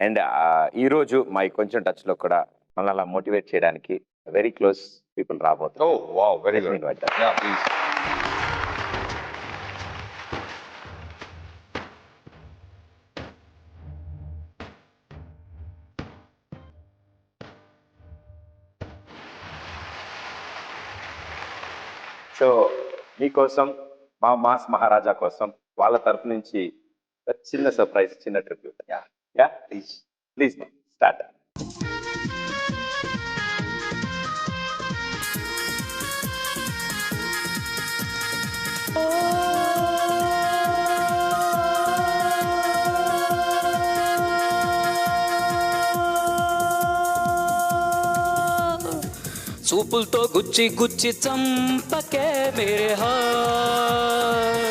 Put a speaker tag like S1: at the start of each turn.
S1: And ఈరోజు మా కొంచెం టచ్లో కూడా మనల్ని అలా మోటివేట్ చేయడానికి వెరీ క్లోజ్ పీపుల్ రాబోతున్నారు.
S2: Oh, wow, very
S1: Let me
S2: good.
S1: invite them.
S2: Yeah, please.
S1: So మీకోసం మా మాస్ మహారాజా కోసం వాళ్ళ తరపు నుంచి ఒక చిన్న సర్ప్రైజ్, చిన్న tribute. Yeah please please start.
S3: చూపులతో గుచ్చి గుచ్చి చంపకే మేరే హాయ్,